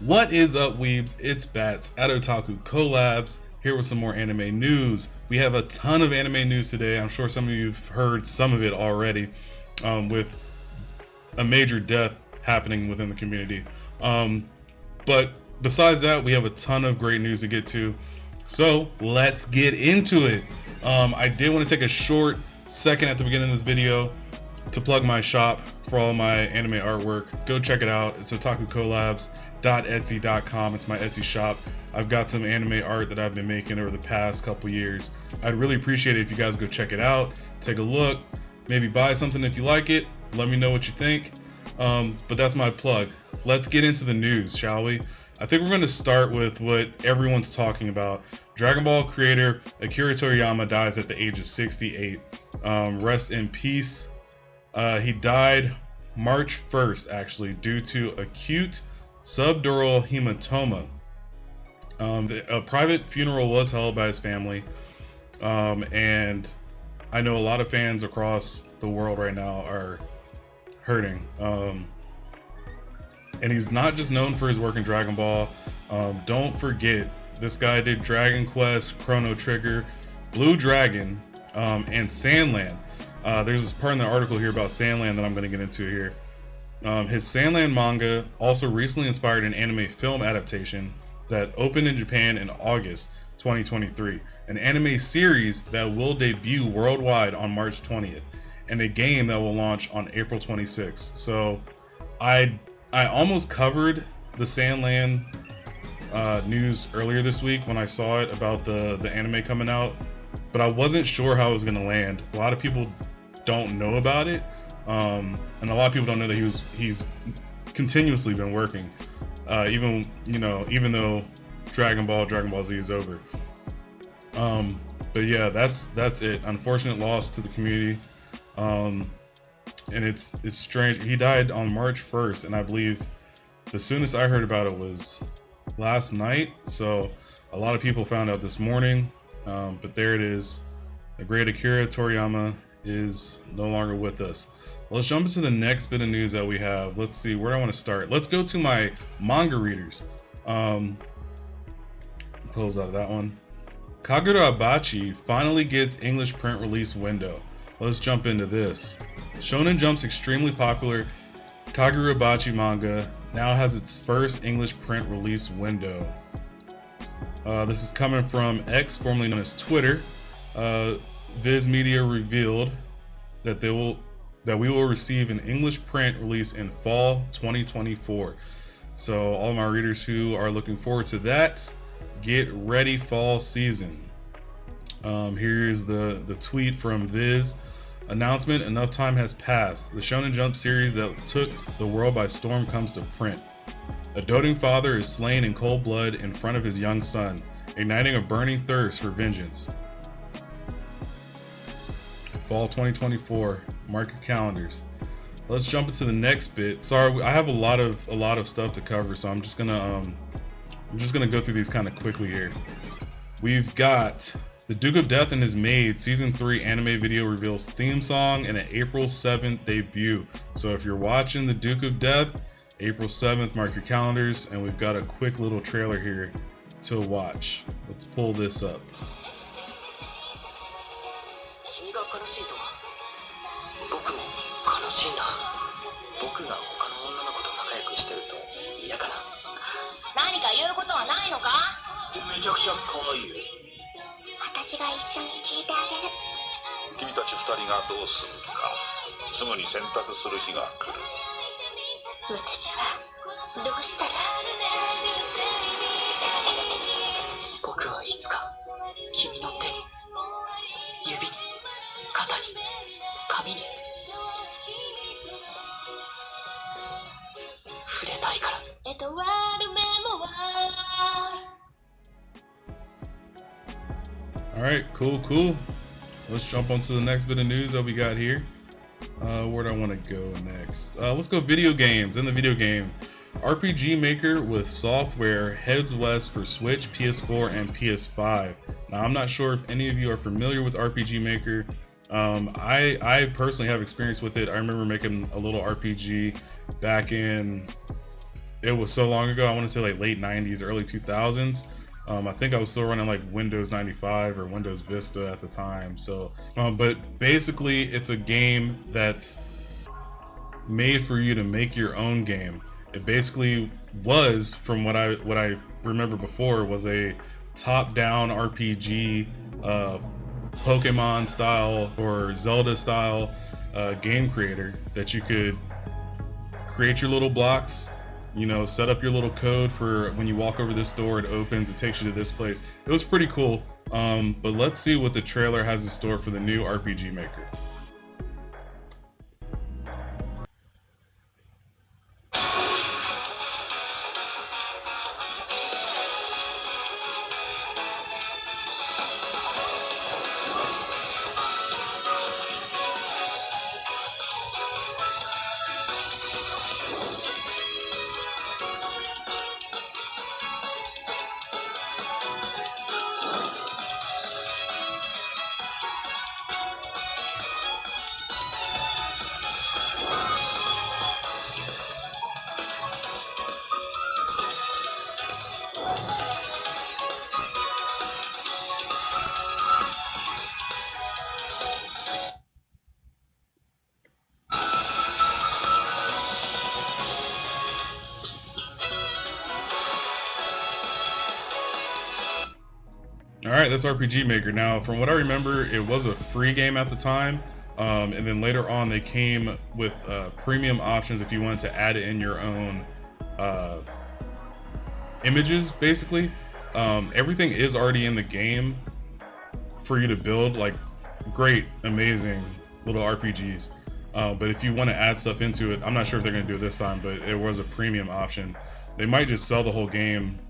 What is up, weebs? It's Bats at Otaku Collabs, here with some more anime news. We have a ton of anime news today. I'm sure some of you have heard some of it already, with a major death happening within the community. But besides that, we have a ton of great news to get to. So let's get into it. I did want to take a short second at the beginning of this video to plug my shop for all my anime artwork. Go check it out. It's otakucollabs.etsy.com. It's my Etsy shop. I've got some anime art that I've been making over the past couple years. I'd really appreciate it if you guys go check it out, take a look, maybe buy something if you like it. Let me know what you think. But that's my plug. Let's get into the news, shall we? I think we're going to start with what everyone's talking about. Dragon Ball creator Akira Toriyama dies at the age of 68. Rest in peace. He died March 1st, actually, due to acute subdural hematoma. A private funeral was held by his family, and I know a lot of fans across the world right now are hurting. And he's not just known for his work in Dragon Ball. Don't forget, this guy did Dragon Quest, Chrono Trigger, Blue Dragon, and Sandland. There's this part in the article here about Sandland that I'm going to get into here. His Sandland manga also recently inspired an anime film adaptation that opened in Japan in August 2023, an anime series that will debut worldwide on March 20th, and a game that will launch on April 26th. So I almost covered the Sandland news earlier this week when I saw it about the anime coming out, but I wasn't sure how it was going to land. A lot of people don't know about it, and a lot of people don't know that he's continuously been working, even though Dragon Ball Z is over. But yeah, that's it. Unfortunate loss to the community, and it's strange. He died on March 1st, and I believe the soonest I heard about it was last night. So a lot of people found out this morning, but there it is. The great Akira Toriyama is no longer with us. Let's jump into the next bit of news that we have. Let's see, where do I want to start? Let's go to my manga readers. Close out of that one. Kagura Abachi finally gets English print release window. Let's jump into this. Shonen Jump's extremely popular Kagura Abachi manga now has its first English print release window. This is coming from X, formerly known as Twitter. Viz Media revealed that we will receive an English print release in fall 2024. So all my readers who are looking forward to that, get ready, fall season. Here's the tweet from Viz. Announcement: enough time has passed. The Shonen Jump series that took the world by storm comes to print. A doting father is slain in cold blood in front of his young son, igniting a burning thirst for vengeance. Fall 2024. Mark your calendars. Let's jump into the next bit. Sorry, I have a lot of stuff to cover, so I'm just gonna go through these kind of quickly here. We've got The Duke of Death and His Maid Season 3 anime video reveals theme song and an April 7th debut. So if you're watching The Duke of Death, April 7th, mark your calendars, and we've got a quick little trailer here to watch. Let's pull this up. 君が悲しいとは僕も悲しいんだ。僕が他の女の子と仲良くしてると嫌かな。何か言うことはないのか。めちゃくちゃ可愛いよ。私が一緒に聞いてあげる。君たち二人がどうするかすぐに選択する日が来る。私はどうしたら。僕はいつか君の手に指に肩に髪に触れたいから。Alright, cool. Let's jump on to the next bit of news that we got here. Where do I want to go next? Let's go video games. In the video game, RPG Maker with software heads west for Switch, PS4, and PS5. Now, I'm not sure if any of you are familiar with RPG Maker. I personally have experience with it. I remember making a little RPG back in it was so long ago. I want to say like late 90s, early 2000s. I think I was still running like Windows 95 or Windows Vista at the time. So, but basically, it's a game that's made for you to make your own game. It basically was, from what I remember before, was a top-down RPG, Pokemon style or Zelda style game creator that you could create your little blocks, set up your little code for when you walk over this door, it opens, it takes you to this place. It was pretty cool. But let's see what the trailer has in store for the new RPG Maker. All right, that's RPG Maker. Now, from what I remember, it was a free game at the time, and then later on they came with premium options if you wanted to add in your own images. Basically, everything is already in the game for you to build, like great, amazing little RPGs. But if you want to add stuff into it, I'm not sure if they're going to do it this time, but it was a premium option. They might just sell the whole game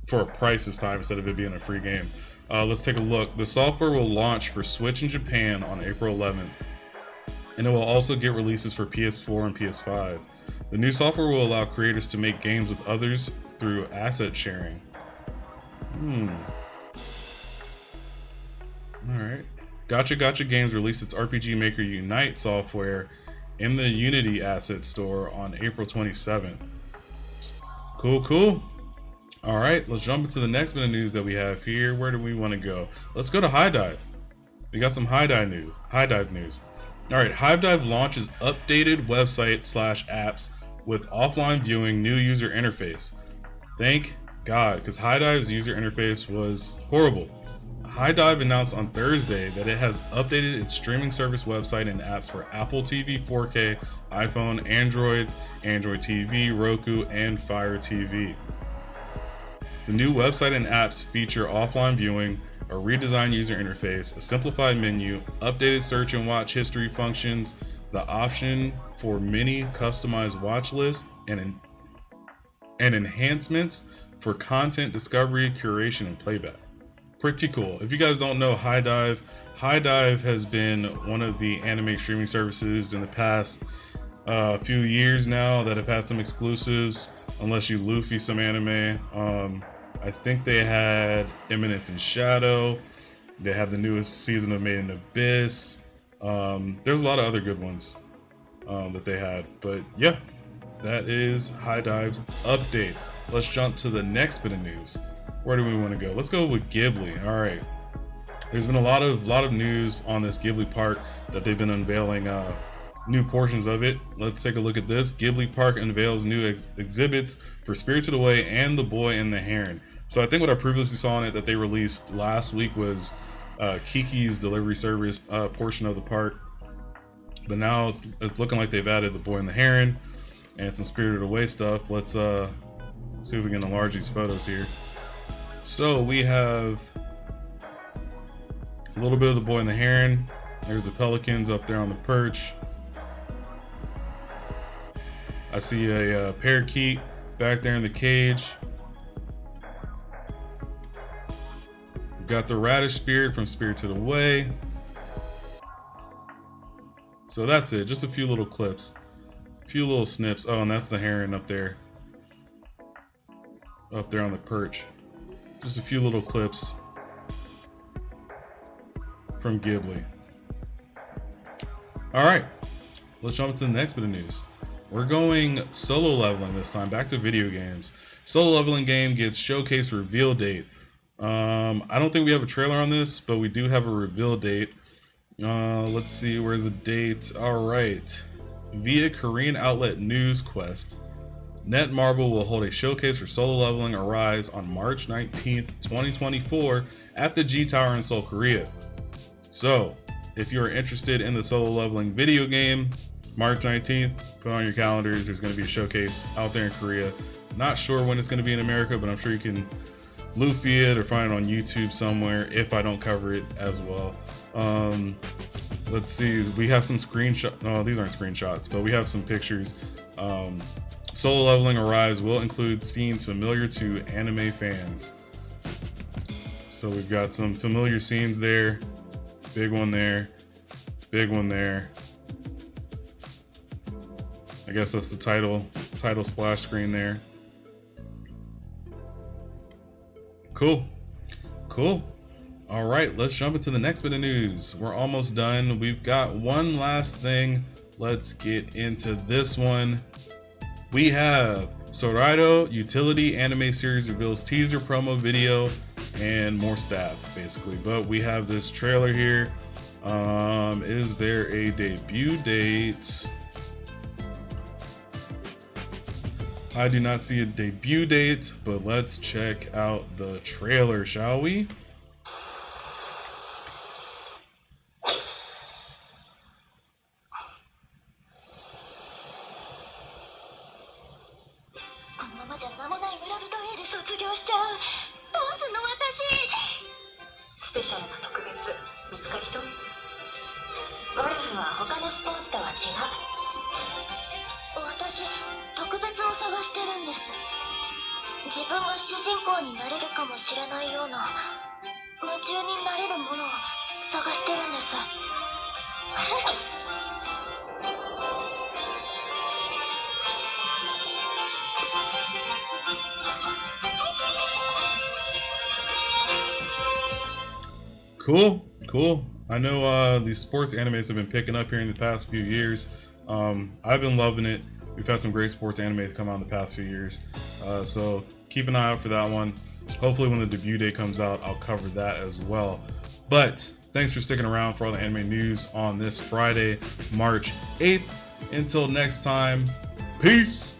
for a price this time instead of it being a free game. Let's take a look. The software will launch for Switch in Japan on April 11th, and it will also get releases for PS4 and PS5. The new software will allow creators to make games with others through asset sharing. Alright. Gotcha Games released its RPG Maker Unite software in the Unity Asset Store on April 27th. Cool. Alright, let's jump into the next bit of news that we have here. Where do we want to go? Let's go to HiDive. We got some HiDive news. Alright, HiDive launches updated website / apps with offline viewing, new user interface. Thank God, because HiDive's user interface was horrible. HiDive announced on Thursday that it has updated its streaming service website and apps for Apple TV 4K, iPhone, Android TV, Roku, and Fire TV. The new website and apps feature offline viewing, a redesigned user interface, a simplified menu, updated search and watch history functions, the option for many customized watch lists, and enhancements for content discovery, curation, and playback. Pretty cool. If you guys don't know HiDive has been one of the anime streaming services in the past few years now that have had some exclusives, unless you Luffy some anime. I think they had Eminence in Shadow. They had the newest season of Made in Abyss. There's a lot of other good ones that they had. But yeah, that is HiDive's update. Let's jump to the next bit of news. Where do we want to go? Let's go with Ghibli. All right. There's been a lot of news on this Ghibli Park that they've been unveiling new portions of it. Let's take a look at this. Ghibli Park unveils new exhibits for Spirited Away and The Boy and the Heron. So I think what I previously saw in it that they released last week was Kiki's Delivery Service portion of the park. But now it's looking like they've added The Boy and the Heron and some Spirited Away stuff. Let's see if we can enlarge these photos here. So we have a little bit of The Boy and the Heron. There's the pelicans up there on the perch. I see a parakeet back there in the cage. We've got the radish spirit from Spirited Away. So that's it, just a few little clips, a few little snips. Oh, and that's the heron up there on the perch. Just a few little clips from Ghibli. All right, let's jump into the next bit of news. We're going solo leveling this time, back to video games. Solo leveling game gets showcase reveal date. I don't think we have a trailer on this, but we do have a reveal date. Let's see, where's the date? Alright. Via Korean outlet News Quest, Netmarble will hold a showcase for solo leveling Arise on March 19th, 2024 at the G Tower in Seoul, Korea. So, if you're interested in the solo leveling video game, March 19th, put on your calendars. There's going to be a showcase out there in Korea. Not sure when it's going to be in America, but I'm sure you can Luffy it or find it on YouTube somewhere if I don't cover it as well. Let's see, we have some screenshots. No, these aren't screenshots, but we have some pictures. Solo leveling Arise will include scenes familiar to anime fans. So we've got some familiar scenes there. Big one there. Big one there. I guess that's the title splash screen there. Cool. All right, let's jump into the next bit of news. We're almost done. We've got one last thing. Let's get into this one. We have Soraido Utility Anime Series reveals teaser promo video and more staff, basically. But we have this trailer here. Is there a debut date? I do not see a debut date, but let's check out the trailer, shall we? Cool. I know these sports animes have been picking up here in the past few years. I've been loving it. We've had some great sports anime come out in the past few years. So keep an eye out for that one. Hopefully when the debut date comes out, I'll cover that as well. But thanks for sticking around for all the anime news on this Friday, March 8th. Until next time, peace!